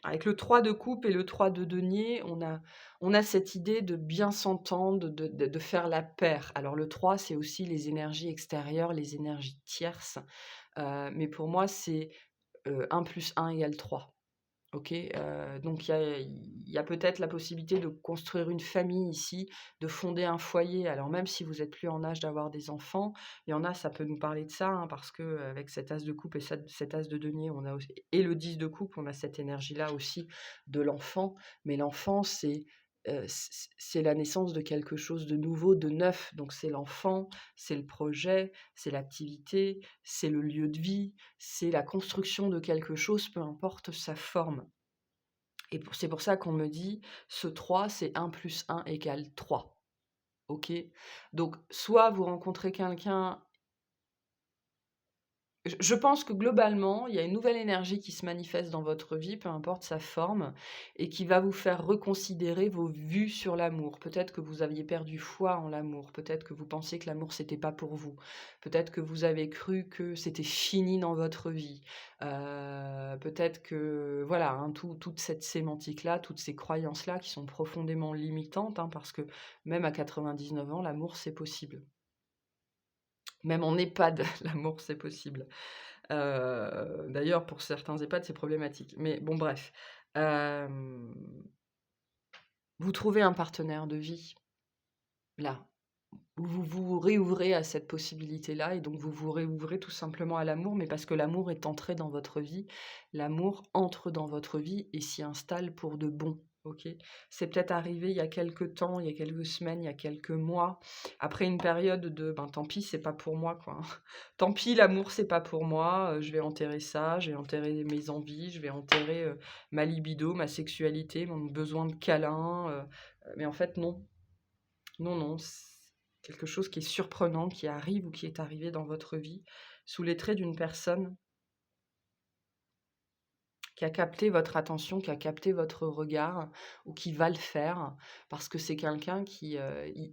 avec le 3 de coupe et le 3 de denier, on a cette idée de bien s'entendre, de faire la paire. Alors le 3, c'est aussi les énergies extérieures, les énergies tierces, mais pour moi, c'est, 1 + 1 = 3. OK, donc il y a peut-être la possibilité de construire une famille ici, de fonder un foyer. Alors même si vous êtes plus en âge d'avoir des enfants, il y en a, ça peut nous parler de ça, hein, parce qu'avec cet as de coupe et cet as de denier, on a aussi, et le 10 de coupe, on a cette énergie-là aussi de l'enfant. Mais l'enfant, c'est la naissance de quelque chose de nouveau, de neuf. Donc c'est l'enfant, c'est le projet, c'est l'activité, c'est le lieu de vie, c'est la construction de quelque chose, peu importe sa forme. Et c'est pour ça qu'on me dit: «Ce 3 c'est 1 + 1 = 3». OK? Donc soit vous rencontrez quelqu'un. Je pense que globalement, il y a une nouvelle énergie qui se manifeste dans votre vie, peu importe sa forme, et qui va vous faire reconsidérer vos vues sur l'amour. Peut-être que vous aviez perdu foi en l'amour, peut-être que vous pensiez que l'amour c'était pas pour vous, peut-être que vous avez cru que c'était fini dans votre vie, peut-être que voilà, hein, toute cette sémantique-là, toutes ces croyances-là qui sont profondément limitantes, hein, parce que même à 99 ans, l'amour c'est possible. Même en EHPAD, l'amour c'est possible. D'ailleurs, pour certains EHPAD, c'est problématique. Mais bon, bref. Hem, Vous trouvez un partenaire de vie, là, où vous vous réouvrez à cette possibilité-là et donc vous vous réouvrez tout simplement à l'amour, mais parce que l'amour est entré dans votre vie. L'amour entre dans votre vie et s'y installe pour de bon, OK? C'est peut-être arrivé il y a quelque temps, il y a quelques semaines, il y a quelques mois, après une période de: «Ben, tant pis, c'est pas pour moi, quoi, hein. Tant pis, l'amour, c'est pas pour moi, je vais enterrer ça, je vais enterrer mes envies, je vais enterrer, ma libido, ma sexualité, mon besoin de câlin», mais en fait non. Non, non, c'est quelque chose qui est surprenant, qui arrive ou qui est arrivé dans votre vie, sous les traits d'une personne qui a capté votre attention, qui a capté votre regard ou qui va le faire parce que c'est quelqu'un qui,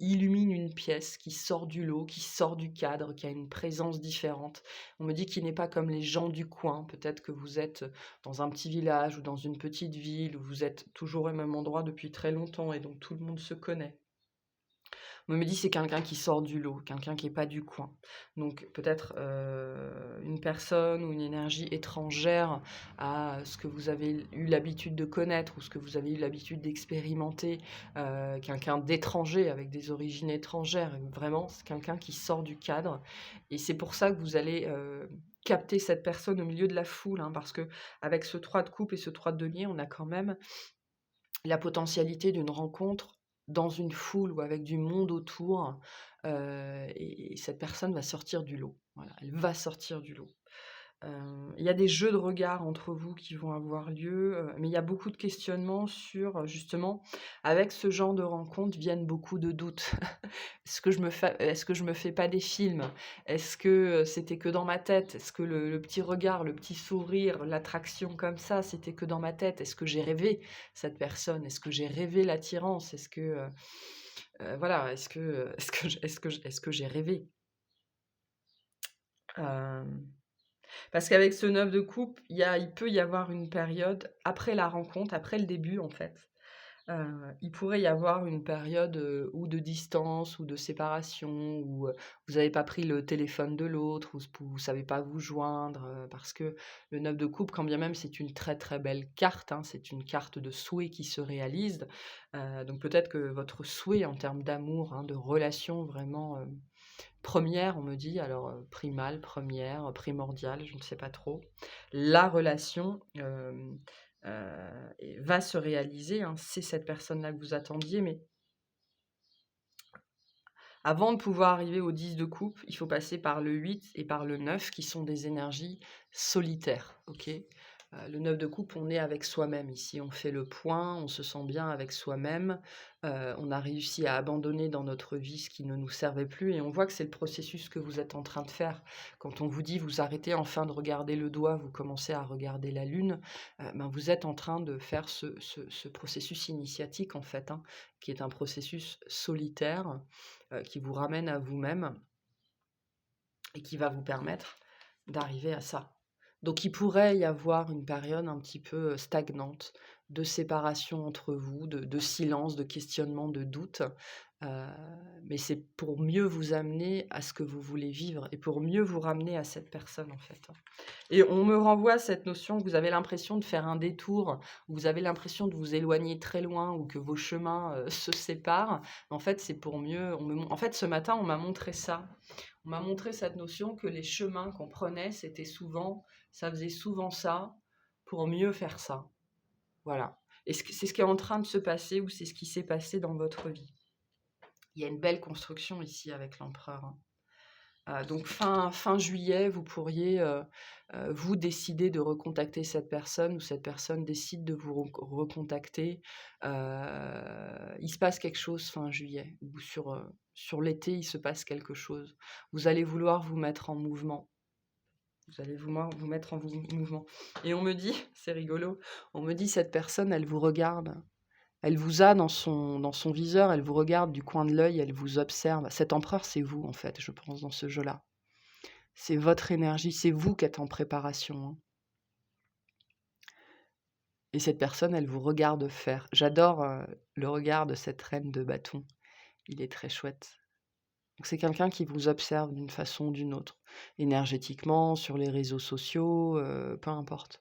illumine une pièce, qui sort du lot, qui sort du cadre, qui a une présence différente. On me dit qu'il n'est pas comme les gens du coin. Peut-être que vous êtes dans un petit village ou dans une petite ville où vous êtes toujours au même endroit depuis très longtemps et donc tout le monde se connaît. On me dit: «C'est quelqu'un qui sort du lot, quelqu'un qui est pas du coin». Donc peut-être, une personne ou une énergie étrangère à ce que vous avez eu l'habitude de connaître ou ce que vous avez eu l'habitude d'expérimenter, quelqu'un d'étranger avec des origines étrangères. Vraiment, c'est quelqu'un qui sort du cadre et c'est pour ça que vous allez, capter cette personne au milieu de la foule, hein, parce qu'avec ce 3 de coupe et ce 3 de denier, on a quand même la potentialité d'une rencontre dans une foule ou avec du monde autour, et cette personne va sortir du lot. Voilà, elle va sortir du lot. Il y a des jeux de regard entre vous qui vont avoir lieu, mais il y a beaucoup de questionnements sur, justement, avec ce genre de rencontres viennent beaucoup de doutes. Est-ce que je me fais pas des films? Est-ce que, c'était que dans ma tête? Est-ce que le petit regard, le petit sourire, l'attraction comme ça, c'était que dans ma tête? Est-ce que j'ai rêvé cette personne? Est-ce que j'ai rêvé l'attirance? Est-ce que, voilà, est-ce que j'ai rêvé? Hem Parce qu'avec ce 9 de coupe, il peut y avoir une période après la rencontre, après le début en fait, il pourrait y avoir une période, ou de distance ou de séparation où, vous n'avez pas pris le téléphone de l'autre, ou vous savez pas vous joindre, parce que le 9 de coupe, quand bien même c'est une très, très belle carte, hein, c'est une carte de souhait qui se réalise, donc peut-être que votre souhait en termes d'amour, hein, de relation vraiment, 1 on me dit, alors, primale, première, primordiale, je ne sais pas trop. La relation, et va se réaliser, hein, c'est cette personne-là que vous attendiez, mais avant de pouvoir arriver au 10 de coupe, il faut passer par le 8 et par le 9 qui sont des énergies solitaires, OK? Le 9 de coupe, on est avec soi-même ici, on fait le point, on se sent bien avec soi-même, on a réussi à abandonner dans notre vie ce qui ne nous servait plus et on voit que c'est le processus que vous êtes en train de faire. Quand on vous dit: «Vous arrêtez enfin de regarder le doigt, vous commencez à regarder la lune», ben, vous êtes en train de faire ce processus initiatique en fait, hein, qui est un processus solitaire, qui vous ramène à vous-même et qui va vous permettre d'arriver à ça. Donc il pourrait y avoir une période un petit peu, stagnante, de séparation entre vous, de silence, de questionnement, de doute, heu, mais c'est pour mieux vous amener à ce que vous voulez vivre et pour mieux vous ramener à cette personne, en fait, hein. Et on me renvoie cette notion que vous avez l'impression de faire un détour, ou vous avez l'impression de vous éloigner très loin ou que vos chemins, se séparent. En fait, c'est pour mieux en fait, ce matin, on m'a montré ça. On m'a montré cette notion que les chemins qu'on prenait, ça faisait souvent ça pour mieux faire ça. Voilà. Et c'est ce qui est en train de se passer ou c'est ce qui s'est passé dans votre vie. Il y a une belle construction ici avec l'empereur, hein. Donc fin juillet, vous pourriez, vous décider de recontacter cette personne ou cette personne décide de vous recontacter. Il se passe quelque chose fin juillet ou sur l'été, il se passe quelque chose. Vous allez vouloir vous mettre en mouvement. Vous allez vouloir vous mettre en mouvement et on me dit, c'est rigolo, on me dit: «Cette personne, elle vous regarde». Elle vous a dans son viseur, elle vous regarde du coin de l'œil, elle vous observe. Cet empereur, c'est vous, en fait, je pense, dans ce jeu-là. C'est votre énergie, c'est vous qui êtes en préparation, hein. Et cette personne, elle vous regarde faire. J'adore, le regard de cette reine de bâton. Il est très chouette. Donc c'est quelqu'un qui vous observe d'une façon ou d'une autre, énergétiquement, sur les réseaux sociaux, peu importe.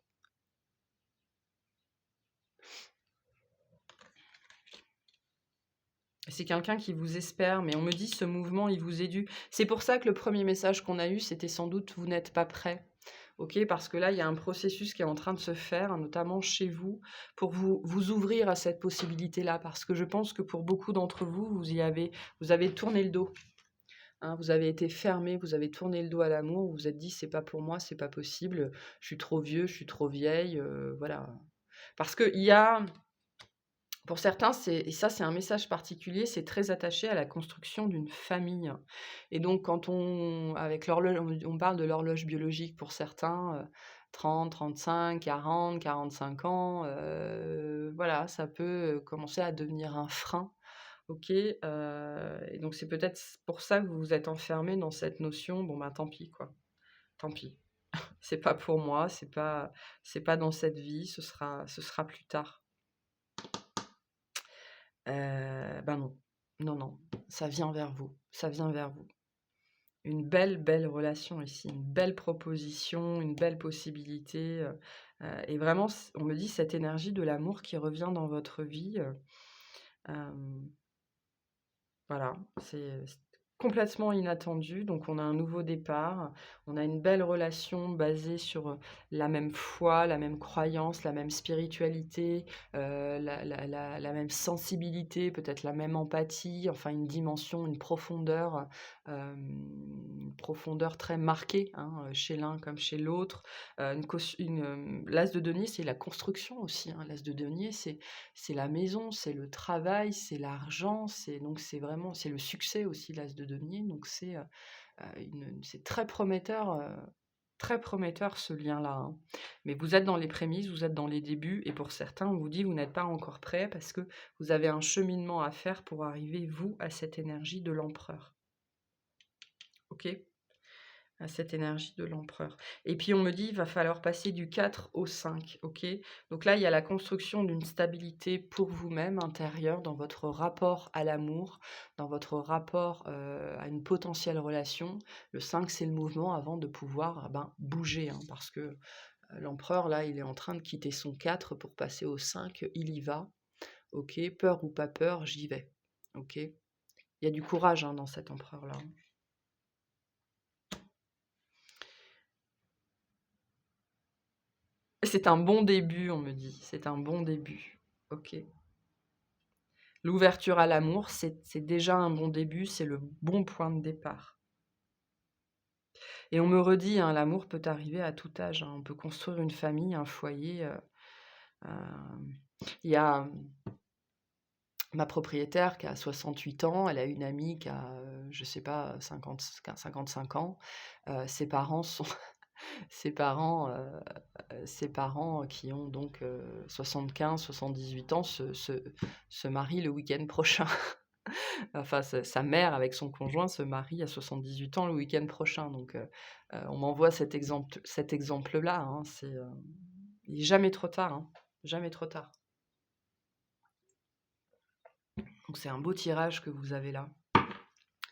C'est quelqu'un qui vous espère, mais on me dit: «Ce mouvement, il vous est dû». C'est pour ça que le premier message qu'on a eu, c'était sans doute: «Vous n'êtes pas prêt». OK? Parce que là, il y a un processus qui est en train de se faire, notamment chez vous, pour vous ouvrir à cette possibilité-là. Parce que je pense que pour beaucoup d'entre vous, vous avez tourné le dos, hein. Vous avez été fermés, vous avez tourné le dos à l'amour, vous vous êtes dit: «C'est pas pour moi, c'est pas possible, je suis trop vieux, je suis trop vieille», voilà. Parce qu'il y a pour certains, et ça c'est un message particulier, c'est très attaché à la construction d'une famille. Et donc quand avec l'horloge, on parle de l'horloge biologique pour certains, 30, 35, 40, 45 ans, voilà, ça peut commencer à devenir un frein. OK, et donc c'est peut-être pour ça que vous vous êtes enfermés dans cette notion, bon bah tant pis quoi, tant pis. C'est pas pour moi, c'est pas dans cette vie, ce sera plus tard. Ben non. Non, non, ça vient vers vous, ça vient vers vous. Une belle, belle relation ici, une belle proposition, une belle possibilité, et vraiment on me dit cette énergie de l'amour qui revient dans votre vie, hem voilà, c'est complètement inattendu, donc on a un nouveau départ, on a une belle relation basée sur, la même foi, la même croyance, la même spiritualité, la même sensibilité, peut-être la même empathie, enfin une dimension, une profondeur très marquée, hein, chez l'un comme chez l'autre. L'as de denier, c'est la construction aussi, hein. L'as de denier, c'est la maison, c'est le travail, c'est l'argent, c'est le succès aussi, l'as de denier, donc c'est très prometteur ce lien-là, hein. Mais vous êtes dans les prémices, vous êtes dans les débuts et pour certains, on vous dit: «Vous n'êtes pas encore prêt parce que vous avez un cheminement à faire pour arriver, vous, à cette énergie de l'empereur». OK? À cette énergie de l'empereur. Et puis on me dit: «Il va falloir passer du 4 au 5». OK? Donc là, il y a la construction d'une stabilité pour vous-même intérieure dans votre rapport à l'amour, dans votre rapport, à une potentielle relation. Le 5, c'est le mouvement avant de pouvoir, bouger, hein, parce que, l'empereur là, il est en train de quitter son 4 pour passer au 5. Il y va. OK? Peur ou pas peur, j'y vais. OK? Il y a du courage, hein, dans cet empereur là, hein. C'est un bon début, on me dit. C'est un bon début. OK. L'ouverture à l'amour, c'est déjà un bon début, c'est le bon point de départ. Et on me redit, hein, l'amour peut arriver à tout âge, hein. On peut construire une famille, un foyer. Il y a ma propriétaire qui a 68 ans, elle a une amie qui a, je sais pas, 55 ans. Ses parents sont ses parents, ses parents qui ont donc 75-78 ans se marient le week-end prochain. Enfin, sa mère avec son conjoint se marie à 78 ans le week-end prochain. Donc, on m'envoie cet exemple-là, hein. Il est jamais trop tard, hein, jamais trop tard. Donc c'est un beau tirage que vous avez là,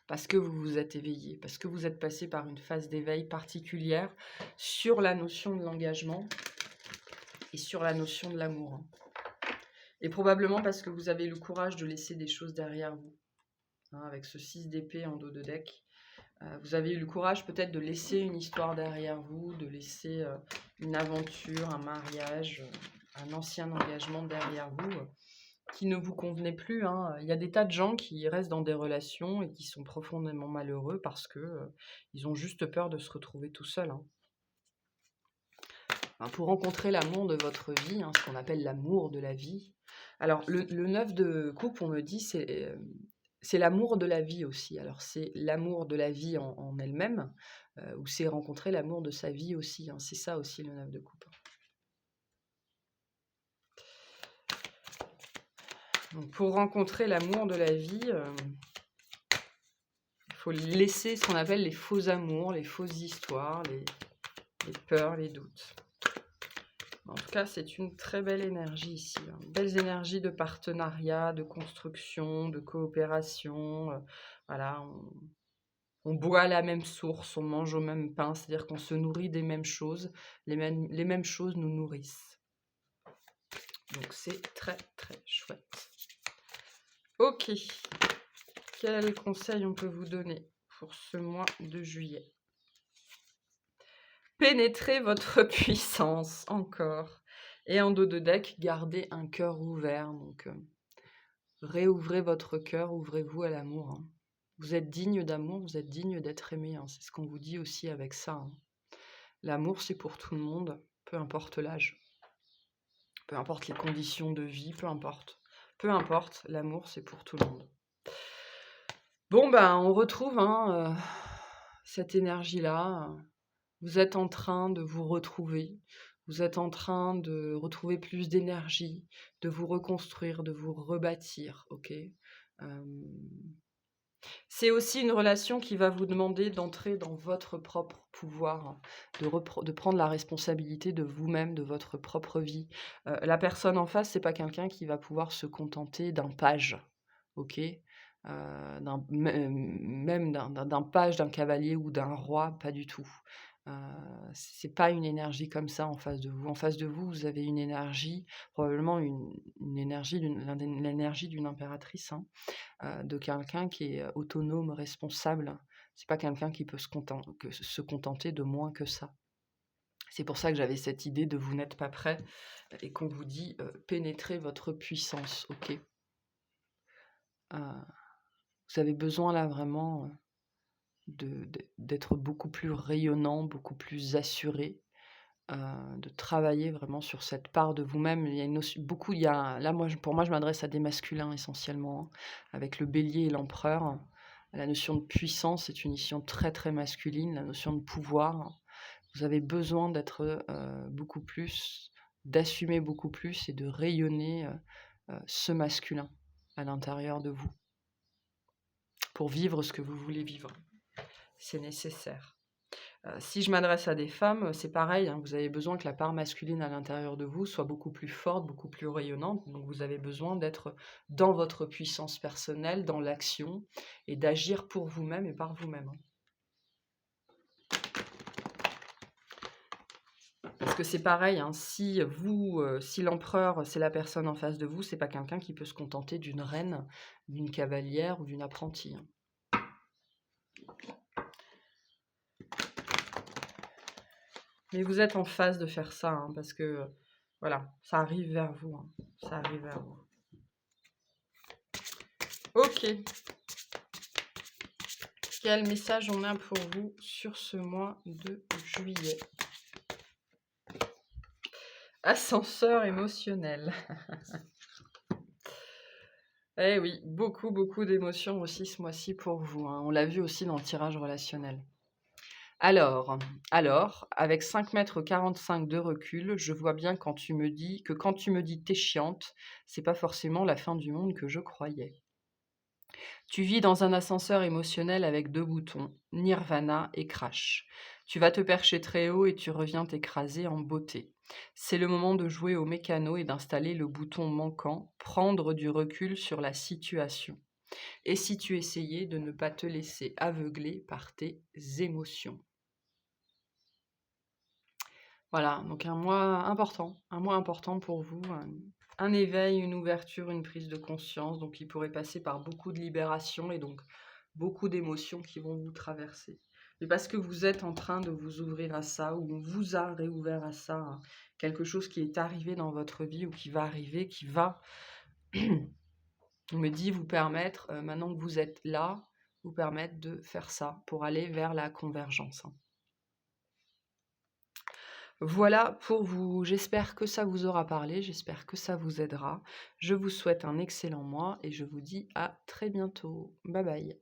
parce que vous vous êtes éveillé, parce que vous êtes passé par une phase d'éveil particulière sur la notion de l'engagement et sur la notion de l'amour, hein. Et probablement parce que vous avez le courage de laisser des choses derrière vous, hein, avec ce 6 d'épée en dos de deck. Vous avez eu le courage peut-être de laisser une histoire derrière vous, de laisser une aventure, un mariage, un ancien engagement derrière vous. qui ne vous convenait plus, hein. Il y a des tas de gens qui restent dans des relations et qui sont profondément malheureux parce que, ils ont juste peur de se retrouver tout seuls, hein. Pour rencontrer l'amour de votre vie, hein, ce qu'on appelle l'amour de la vie. Alors le 9 de coupe, on me dit, c'est l'amour de la vie aussi. Alors c'est l'amour de la vie en elle-même, ou c'est rencontrer l'amour de sa vie aussi, hein. C'est ça aussi le 9 de coupe. Donc pour rencontrer l'amour de la vie, il faut laisser ce qu'on appelle les faux amours, les fausses histoires, les peurs, les doutes. En tout cas, c'est une très belle énergie ici, hein. Belles énergies de partenariat, de construction, de coopération. Voilà, on boit à la même source, on mange au même pain, c'est-à-dire qu'on se nourrit des mêmes choses. Les mêmes choses nous nourrissent. Donc c'est très très chouette. Ok, quel conseil on peut vous donner pour ce mois de juillet? Pénétrez votre puissance encore. Et en dos de deck, gardez un cœur ouvert. Donc, réouvrez votre cœur, ouvrez-vous à l'amour, hein. Vous êtes digne d'amour, vous êtes digne d'être aimé, hein. C'est ce qu'on vous dit aussi avec ça, hein. L'amour, c'est pour tout le monde, peu importe l'âge, peu importe les conditions de vie, peu importe. Peu importe, l'amour, c'est pour tout le monde. Bon, ben, on retrouve, hein, cette énergie-là. Vous êtes en train de vous retrouver. Vous êtes en train de retrouver plus d'énergie, de vous reconstruire, de vous rebâtir, ok? C'est aussi une relation qui va vous demander d'entrer dans votre propre pouvoir, de prendre la responsabilité de vous-même, de votre propre vie. La personne en face, c'est pas quelqu'un qui va pouvoir se contenter d'un page, ok? Même d'un page, d'un cavalier ou d'un roi, pas du tout. Heu, c'est pas une énergie comme ça en face de vous. En face de vous, vous avez une énergie, probablement une énergie l'énergie d'une impératrice, hein, de quelqu'un qui est, autonome, responsable. C'est pas quelqu'un qui peut se contenter de moins que ça. C'est pour ça que j'avais cette idée de vous n'êtes pas prêt et qu'on vous dit, pénétrez votre puissance, OK? Vous avez besoin là vraiment, d'être beaucoup plus rayonnant, beaucoup plus assuré, de travailler vraiment sur cette part de vous-même. Il y a une notion beaucoup il y a là, pour moi, je m'adresse à des masculins essentiellement, hein, avec le bélier et l'empereur. La notion de puissance est une notion très, très masculine, la notion de pouvoir. Vous avez besoin d'être, beaucoup plus, d'assumer beaucoup plus et de rayonner, ce masculin à l'intérieur de vous, pour vivre ce que vous voulez vivre. C'est nécessaire. Si je m'adresse à des femmes, c'est pareil, hein, vous avez besoin que la part masculine à l'intérieur de vous soit beaucoup plus forte, beaucoup plus rayonnante. Donc vous avez besoin d'être dans votre puissance personnelle, dans l'action et d'agir pour vous-même et par vous-même, hein. Parce que c'est pareil, hein, si l'empereur, c'est la personne en face de vous, c'est pas quelqu'un qui peut se contenter d'une reine, d'une cavalière ou d'une apprentie, hein. Mais vous êtes en phase de faire ça, hein, parce que, voilà, ça arrive vers vous, hein, ça arrive vers vous. OK. Quel message on a pour vous sur ce mois de juillet? Ascenseur émotionnel. Eh oui, beaucoup, beaucoup d'émotions aussi ce mois-ci pour vous, hein. On l'a vu aussi dans le tirage relationnel. Alors, avec 5,45 m de recul, je vois bien quand tu me dis «tu es chiante», c'est pas forcément la fin du monde que je croyais. Tu vis dans un ascenseur émotionnel avec 2 boutons, Nirvana et Crash. Tu vas te percher très haut et tu reviens t'écraser en beauté. C'est le moment de jouer au mécano et d'installer le bouton manquant, prendre du recul sur la situation. Et si tu essayais de ne pas te laisser aveugler par tes émotions? Voilà, donc un mois important pour vous, un éveil, une ouverture, une prise de conscience, donc il pourrait passer par beaucoup de libération et donc beaucoup d'émotions qui vont vous traverser. Mais parce que vous êtes en train de vous ouvrir à ça, ou on vous a réouvert à ça, hein, quelque chose qui est arrivé dans votre vie ou qui va arriver, qui va me dit vous permettre, maintenant que vous êtes là, vous permettre de faire ça pour aller vers la convergence, hein. Voilà pour vous. J'espère que ça vous aura parlé, j'espère que ça vous aidera. Je vous souhaite un excellent mois et je vous dis à très bientôt. Bye bye.